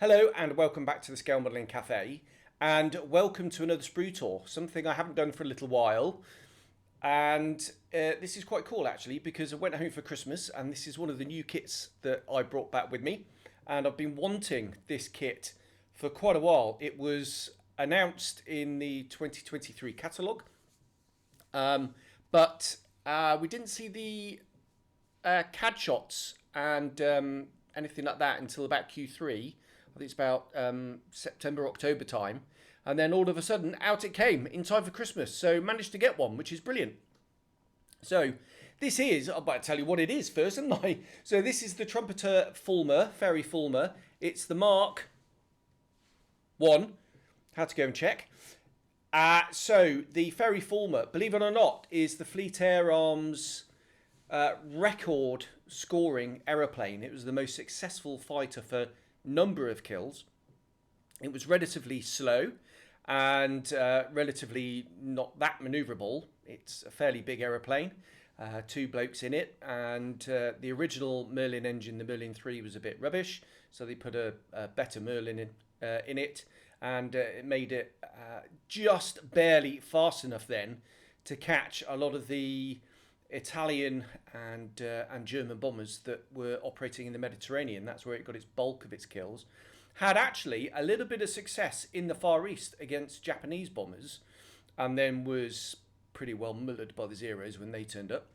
Hello and welcome back to the Scale Modelling Cafe, and welcome to another sprue tour, something I haven't done for a little while. And this is quite cool actually, because I went home for Christmas and this is one of the new kits that I brought back with me, and I've been wanting this kit for quite a while. It was announced in the 2023 catalogue, but we didn't see the CAD shots and anything like that until about Q3. I think it's about September, October time. And then all of a sudden, out it came in time for Christmas. So managed to get one, which is brilliant. So this is, I'll tell you what it is first, haven't I? So this is the Trumpeter Fulmar, Fairey Fulmar. It's the Mk.1. Had to go and check. So the Fairey Fulmar, believe it or not, is the Fleet Air Arms record scoring aeroplane. It was the most successful fighter for number of kills. It was relatively slow and relatively not that maneuverable. It's a fairly big aeroplane, two blokes in it, and the original Merlin engine, the Merlin 3, was a bit rubbish, so they put a better Merlin in it, and it made it just barely fast enough then to catch a lot of the Italian and German bombers that were operating in the Mediterranean. That's where it got its bulk of its kills. Had actually a little bit of success in the Far East against Japanese bombers, and then was pretty well mullered by the Zeros when they turned up,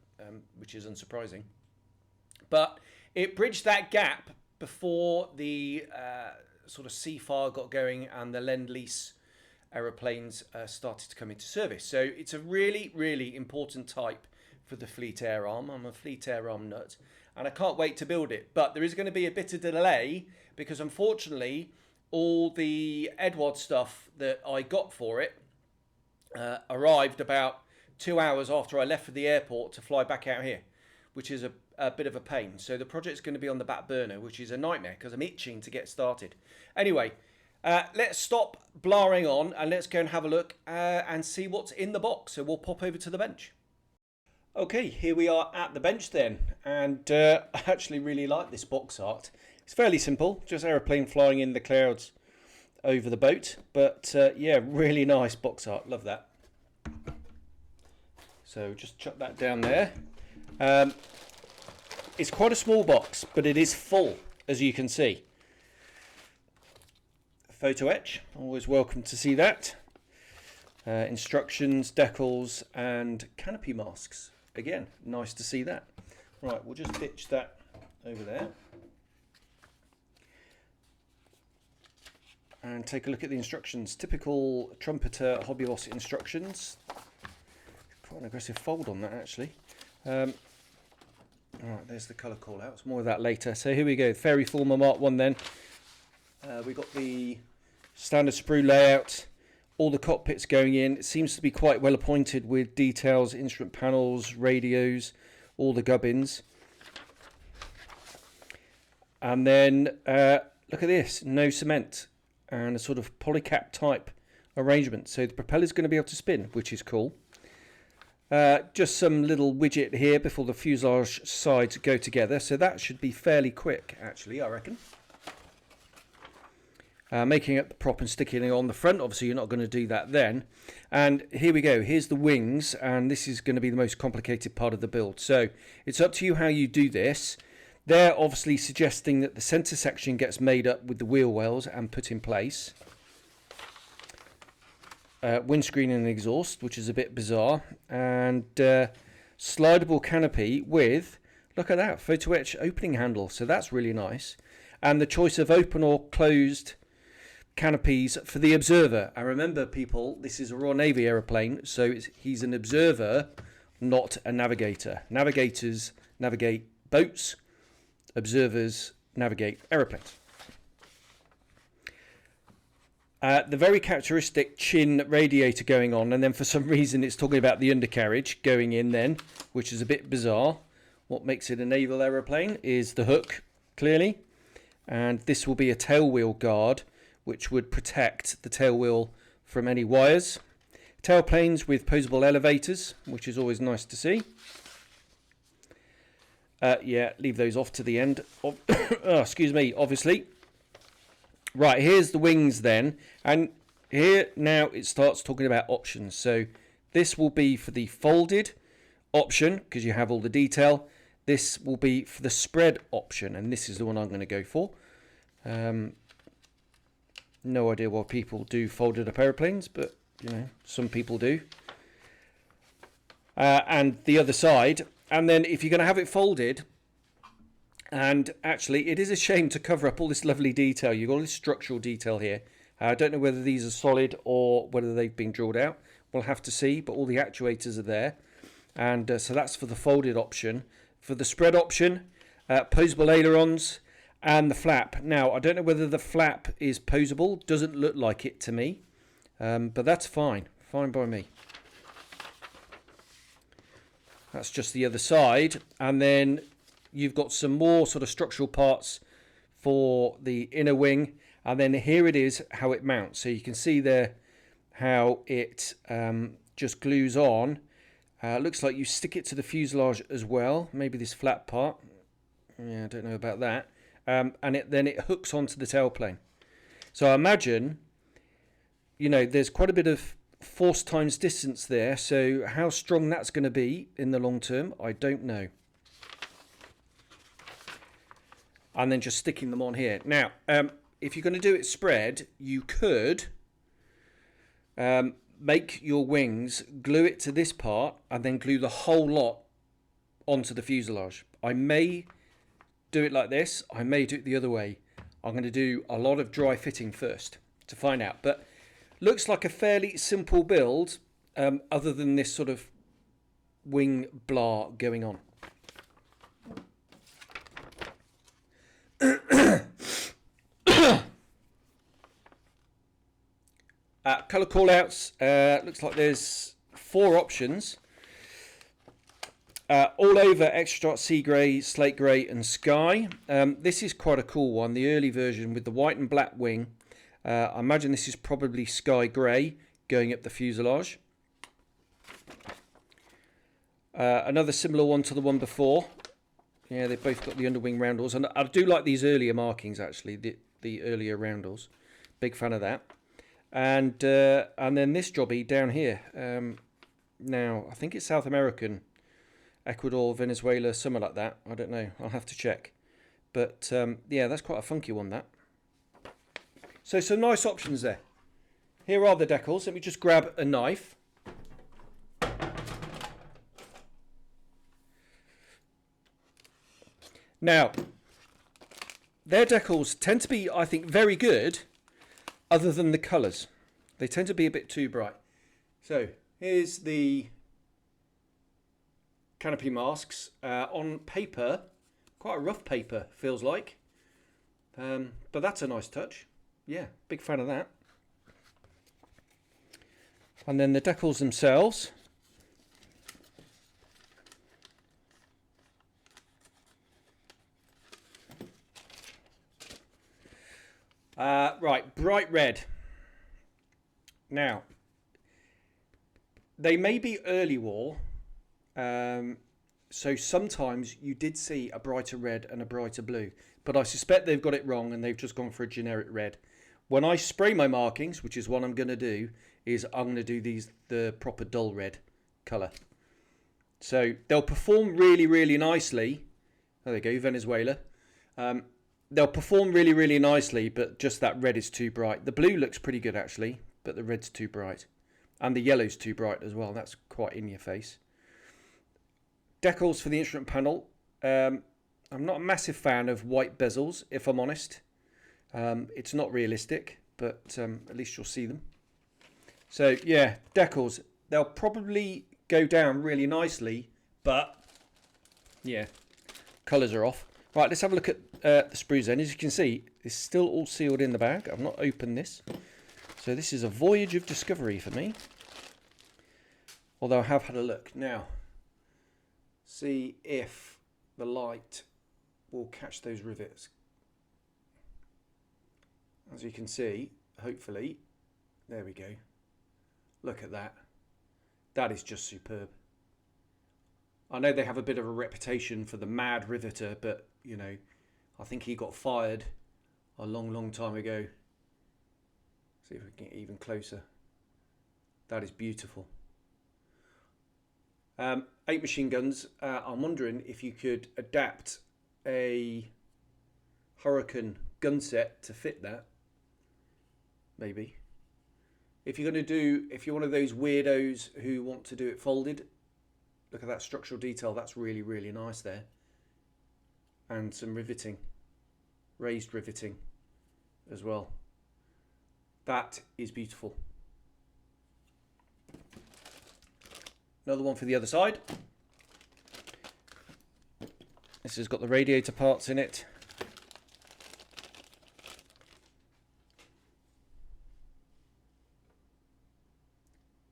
which is unsurprising. But it bridged that gap before the sort of Seafire got going and the Lend-Lease aeroplanes started to come into service. So it's a really, really important type for the Fleet Air Arm. I'm a Fleet Air Arm nut, and I can't wait to build it. But there is going to be a bit of delay because unfortunately all the Edward stuff that I got for it arrived about 2 hours after I left for the airport to fly back out here, which is a bit of a pain. So the project's going to be on the back burner, which is a nightmare because I'm itching to get started. Anyway, let's stop blaring on and let's go and have a look and see what's in the box. So we'll pop over to the bench. Okay, here we are at the bench then, and I actually really like this box art. It's fairly simple, just aeroplane flying in the clouds over the boat, but yeah, really nice box art, love that. So just chuck that down there. It's quite a small box, but it is full, as you can see. Photo etch, always welcome to see that. Instructions, decals, and canopy masks. Again, nice to see that. Right, we'll just ditch that over there. And take a look at the instructions. Typical Trumpeter Hobby Boss instructions. Quite an aggressive fold on that, actually. Alright, there's the colour call outs. More of that later. So here we go. Fairey Fulmar Mk.1 then. We've got the standard sprue layout. All the cockpits going in. It seems to be quite well appointed with details, instrument panels, radios, all the gubbins. And then look at this, no cement and a sort of polycap type arrangement. So the propeller's going to be able to spin, which is cool. Just some little widget here before the fuselage sides go together. So that should be fairly quick, actually, I reckon. Making up the prop and sticking it on the front. Obviously you're not going to do that then. And here we go, here's the wings, and this is going to be the most complicated part of the build. So it's up to you how you do this. They're obviously suggesting that the center section gets made up with the wheel wells and put in place. Windscreen and exhaust, which is a bit bizarre, and slidable canopy with, look at that, photo etch opening handle, so that's really nice. And the choice of open or closed canopies for the observer. And remember, people, this is a Royal Navy aeroplane, so he's an observer, not a navigator. Navigators navigate boats, observers navigate aeroplanes. The very characteristic chin radiator going on, and then for some reason it's talking about the undercarriage going in then, which is a bit bizarre. What makes it a naval aeroplane is the hook, clearly, and this will be a tailwheel guard which would protect the tailwheel from any wires. Tailplanes with posable elevators, which is always nice to see. Yeah, leave those off to the end. Oh, excuse me, obviously. Right, here's the wings then. And here now it starts talking about options. So this will be for the folded option because you have all the detail. This will be for the spread option, and this is the one I'm going to go for. No idea why people do folded up aeroplanes, but you know, some people do. And the other side, and then if you're going to have it folded, and actually it is a shame to cover up all this lovely detail. You've got all this structural detail here. I don't know whether these are solid or whether they've been drilled out. We'll have to see, but all the actuators are there. And so that's for the folded option. For the spread option, posable ailerons and the flap. Now, I don't know whether the flap is posable. Doesn't look like it to me, but that's fine. Fine by me. That's just the other side. And then you've got some more sort of structural parts for the inner wing. And then here it is how it mounts. So you can see there how it just glues on. Looks like you stick it to the fuselage as well. Maybe this flat part. Yeah, I don't know about that. And then it hooks onto the tailplane. So I imagine, you know, there's quite a bit of force times distance there. So how strong that's going to be in the long term, I don't know. And then just sticking them on here. Now, if you're going to do it spread, you could make your wings, glue it to this part, and then glue the whole lot onto the fuselage. I may do it like this. I may do it the other way. I'm going to do a lot of dry fitting first to find out. But looks like a fairly simple build, other than this sort of wing blah going on. Colour callouts, looks like there's 4 options. All over extra dark sea grey, slate grey and sky. This is quite a cool one, the early version with the white and black wing. I imagine this is probably sky grey going up the fuselage. Another similar one to the one before. Yeah, they've both got the underwing roundels. And I do like these earlier markings, actually, the earlier roundels. Big fan of that. And then this jobby down here. Now, I think it's South American. Ecuador, Venezuela, something like that. I don't know. I'll have to check. But, yeah, that's quite a funky one, that. So, some nice options there. Here are the decals. Let me just grab a knife. Now, their decals tend to be, I think, very good, other than the colours. They tend to be a bit too bright. So, here's the canopy masks. On paper, quite a rough paper, feels like. But that's a nice touch. Yeah, big fan of that. And then the decals themselves. Right, bright red. Now, they may be early war, so sometimes you did see a brighter red and a brighter blue, but I suspect they've got it wrong and they've just gone for a generic red. When I spray my markings, which is what I'm going to do, is I'm going to do the proper dull red colour. So they'll perform really, really nicely. There they go, Venezuela. They'll perform really, really nicely, but just that red is too bright. The blue looks pretty good, actually, but the red's too bright. And the yellow's too bright as well. That's quite in your face. Decals for the instrument panel. I'm not a massive fan of white bezels, if I'm honest. It's not realistic, but at least you'll see them. So, yeah, decals. They'll probably go down really nicely, but, yeah, colours are off. Right, let's have a look at the sprues then. As you can see, it's still all sealed in the bag. I've not opened this. So this is a voyage of discovery for me. Although I have had a look. Now, see if the light will catch those rivets. As you can see, hopefully, there we go. Look at that. That is just superb. I know they have a bit of a reputation for the mad riveter, but, you know, I think he got fired a long, long time ago See if we can get even closer. That is beautiful. 8 machine guns. I'm wondering if you could adapt a Hurricane gun set to fit that. Maybe. If you're going to do, if you're one of those weirdos who want to do it folded, look at that structural detail. That's really, really nice there. And some riveting, raised riveting as well. That is beautiful. Another one for the other side. This has got the radiator parts in it.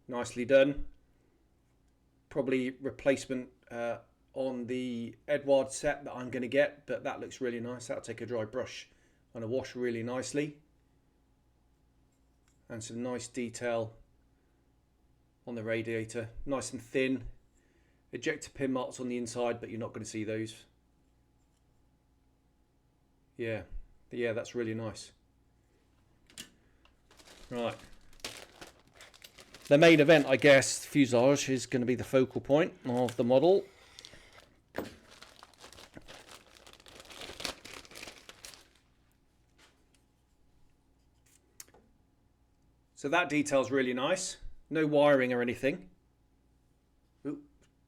Nicely done. Probably replacement on the Edward set that I'm going to get, but that looks really nice. That'll take a dry brush and a wash really nicely. And some nice detail on the radiator. Nice and thin. Ejector pin marks on the inside, but you're not going to see those. Yeah, that's really nice. Right. The main event, I guess, fuselage is going to be the focal point of the model. So that detail's really nice. No wiring or anything. Ooh,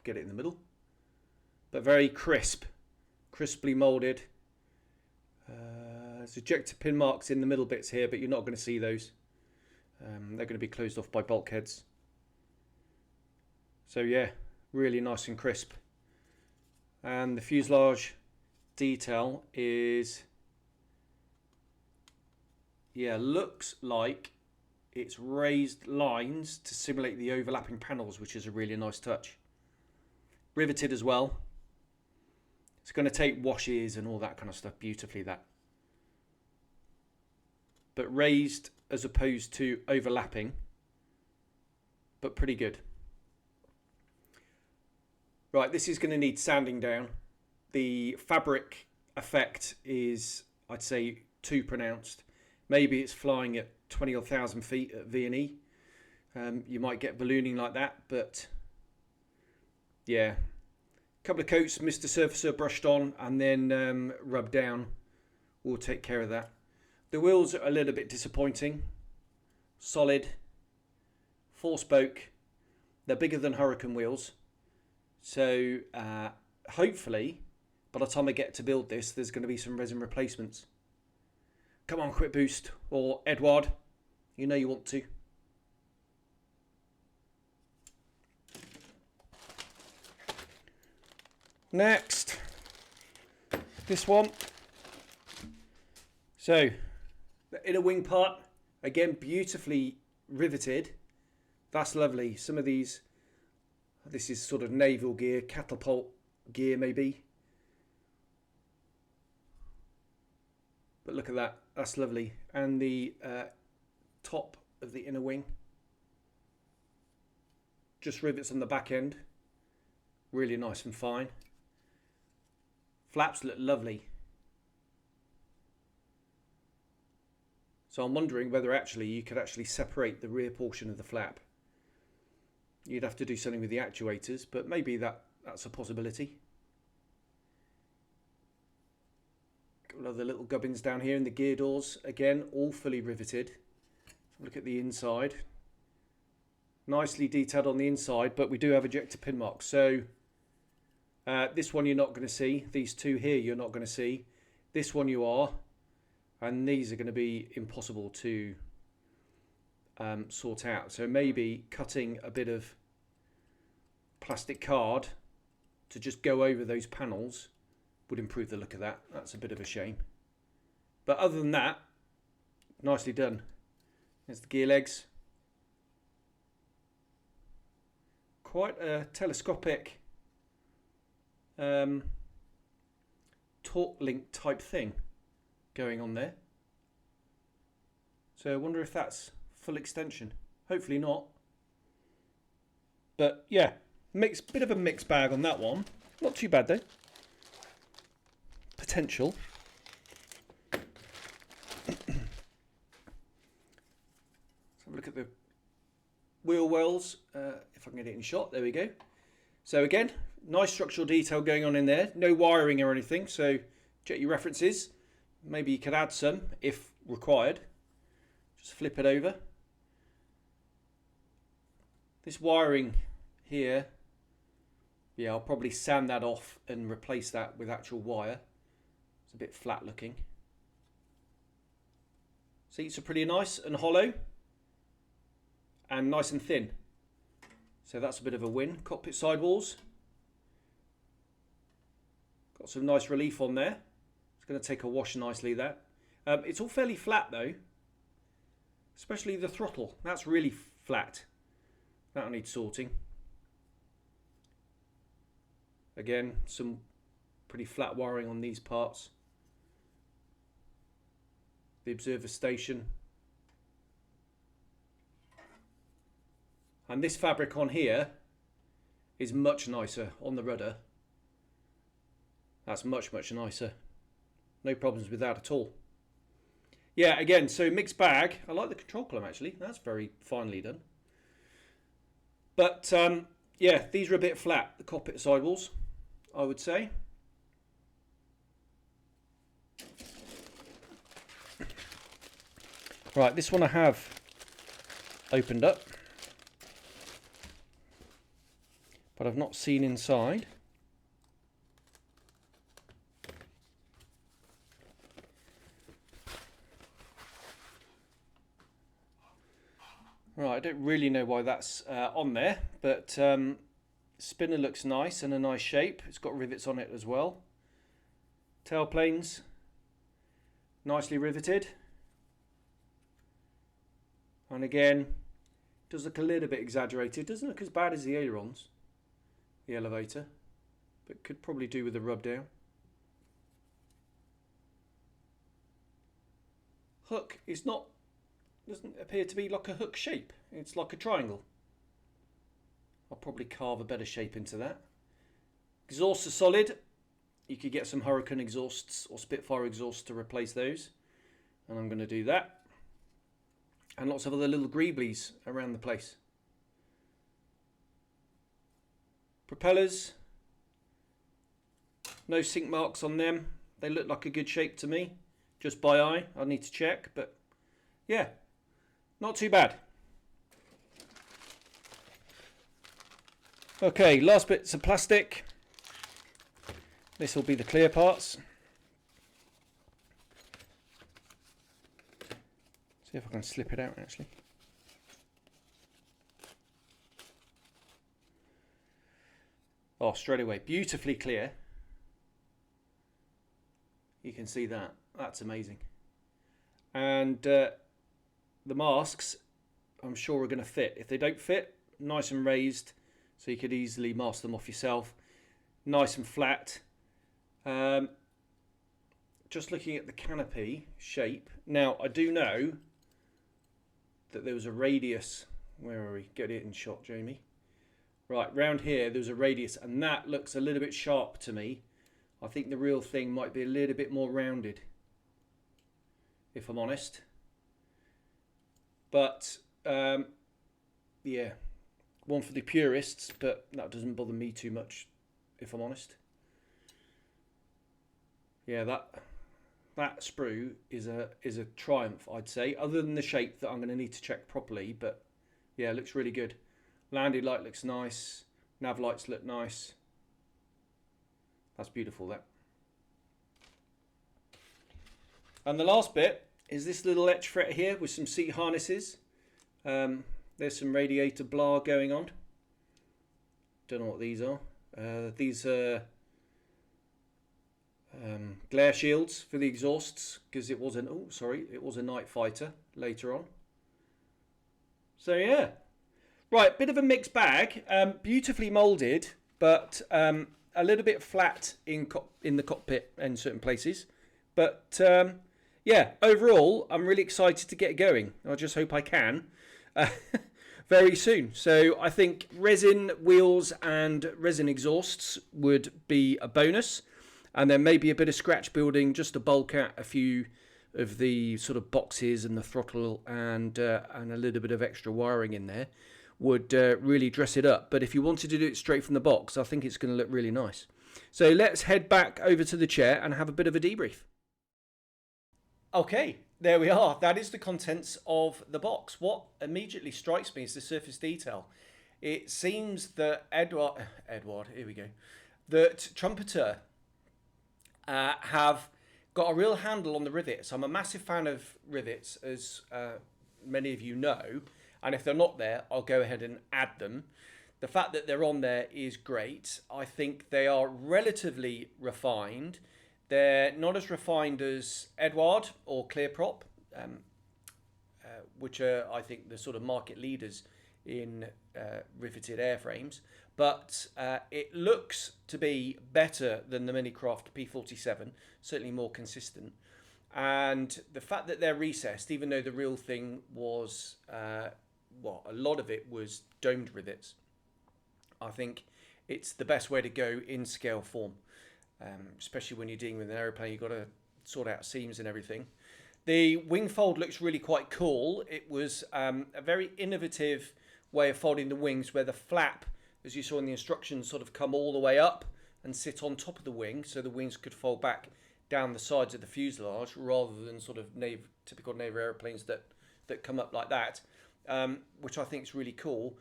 get it in the middle. But very crisp. Crisply moulded. There's ejector pin marks in the middle bits here, but you're not going to see those. They're going to be closed off by bulkheads. So yeah, really nice and crisp. And the fuselage detail is, yeah, looks like it's raised lines to simulate the overlapping panels, which is a really nice touch. Riveted as well. It's going to take washes and all that kind of stuff beautifully, that. But raised as opposed to overlapping, but pretty good. Right, this is going to need sanding down. The fabric effect is, I'd say, too pronounced. Maybe it's flying at 20 or 1,000 feet at V&E. You might get ballooning like that, but yeah. A couple of coats Mr. Surfacer brushed on and then rubbed down will take care of that. The wheels are a little bit disappointing. Solid. 4-spoke. They're bigger than Hurricane wheels. So hopefully, by the time I get to build this, there's going to be some resin replacements. Come on, Quick Boost or Edward. You know you want to. Next, this one. So, the inner wing part, again, beautifully riveted. That's lovely. Some of these, this is sort of naval gear, catapult gear maybe. But look at that, that's lovely. And the top of the inner wing. Just rivets on the back end. Really nice and fine. Flaps look lovely. So I'm wondering whether actually you could actually separate the rear portion of the flap. You'd have to do something with the actuators, but maybe that's a possibility. Got other little gubbins down here in the gear doors. Again, all fully riveted. Look at the inside. Nicely detailed on the inside, but we do have ejector pin marks. So this one you're not going to see. These two here you're not going to see. This one you are. And these are going to be impossible to sort out. So maybe cutting a bit of plastic card to just go over those panels would improve the look of that. That's a bit of a shame. But other than that, nicely done. There's the gear legs. Quite a telescopic torque link type thing going on there. So I wonder if that's full extension. Hopefully not. But yeah, bit of a mixed bag on that one. Not too bad though. Potential. look at the wheel wells. If I can get it in shot, there we go. So again, nice structural detail going on in there. No wiring or anything, so check your references. Maybe you could add some if required. Just flip it over. This wiring here, yeah, I'll probably sand that off and replace that with actual wire. It's a bit flat looking. Seats are pretty nice and hollow and nice and thin. So that's a bit of a win. Cockpit sidewalls. Got some nice relief on there. It's going to take a wash nicely, that. It's all fairly flat though. Especially the throttle. That's really flat. That'll need sorting. Again, some pretty flat wiring on these parts. The observer station. And this fabric on here is much nicer on the rudder. That's much, much nicer. No problems with that at all. Yeah, again, so mixed bag. I like the control column actually. That's very finely done. But yeah, these are a bit flat, the cockpit sidewalls, I would say. Right, this one I have opened up, but I've not seen inside. Right, I don't really know why that's on there, but spinner looks nice and a nice shape. It's got rivets on it as well. Tail planes, nicely riveted. And again, it does look a little bit exaggerated. Doesn't look as bad as the ailerons, the elevator, but could probably do with a rub down. Hook is not, doesn't appear to be like a hook shape. It's like a triangle. I'll probably carve a better shape into that. Exhausts are solid. You could get some Hurricane exhausts or Spitfire exhausts to replace those. And I'm going to do that. And lots of other little greeblies around the place. Propellers. No sink marks on them. They look like a good shape to me. Just by eye. I need to check. But yeah, not too bad. Okay, last bits of plastic. This will be the clear parts. See if I can slip it out actually. Oh, straight away, beautifully clear. You can see that. That's amazing. And the masks, I'm sure, are going to fit. If they don't fit, nice and raised, so you could easily mask them off yourself. Nice and flat. Just looking at the canopy shape. Now, I do know that there was a radius. Where are we? Get it in shot, Jamie. Right, round here, there's a radius, and that looks a little bit sharp to me. I think the real thing might be a little bit more rounded, if I'm honest. But, yeah, one for the purists, but that doesn't bother me too much, if I'm honest. Yeah, that sprue is a triumph, I'd say, other than the shape that I'm going to need to check properly. But yeah, it looks really good. Landing light looks nice. Nav lights look nice. That's beautiful, that. And the last bit is this little etch fret here with some seat harnesses. There's some radiator blah going on. Don't know what these are. These are glare shields for the exhausts, because it was it was a night fighter later on. So yeah, right, bit of a mixed bag. Beautifully moulded, but a little bit flat in the cockpit in certain places. But yeah, overall, I'm really excited to get going. I just hope I can very soon. So I think resin wheels and resin exhausts would be a bonus. And then maybe a bit of scratch building just to bulk out a few of the sort of boxes and the throttle and a little bit of extra wiring in there would really dress it up. But if you wanted to do it straight from the box, I think it's going to look really nice. So let's head back over to the chair and have a bit of a debrief. Okay, there we are. That is the contents of the box. What immediately strikes me is the surface detail. It seems that Edward, here we go, that Trumpeter have got a real handle on the rivets. I'm a massive fan of rivets, as many of you know, and if they're not there, I'll go ahead and add them. The fact that they're on there is great. I think they are relatively refined. They're not as refined as Edward or Clearprop, which are, I think, the sort of market leaders in riveted airframes. But it looks to be better than the Minicraft P47, certainly more consistent. And the fact that they're recessed, even though the real thing was, a lot of it was domed rivets, I think it's the best way to go in scale form. Especially when you're dealing with an aeroplane, you've got to sort out seams and everything. The wing fold looks really quite cool. It was a very innovative way of folding the wings, where the flap, as you saw in the instructions, sort of come all the way up and sit on top of the wing, so the wings could fold back down the sides of the fuselage, rather than sort of typical naval aeroplanes that come up like that, which I think is really cool.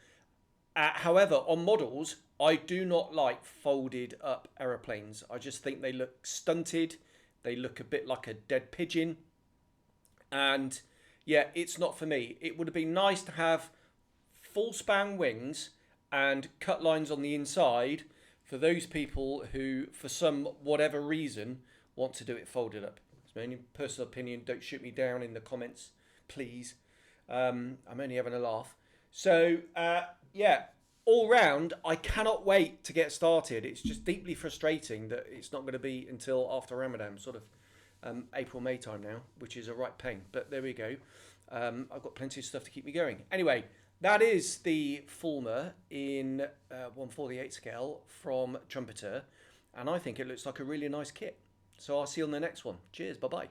However, on models, I do not like folded up aeroplanes. I just think they look stunted. They look a bit like a dead pigeon. And yeah, it's not for me. It would have been nice to have full span wings and cut lines on the inside for those people who, for some whatever reason, want to do it folded up. It's my only personal opinion. Don't shoot me down in the comments, please. I'm only having a laugh. So, yeah, all round, I cannot wait to get started. It's just deeply frustrating that it's not going to be until after Ramadan, sort of April, May time now, which is a right pain. But there we go. I've got plenty of stuff to keep me going. Anyway, that is the Fulmar in 1/48 scale from Trumpeter. And I think it looks like a really nice kit. So I'll see you on the next one. Cheers. Bye-bye.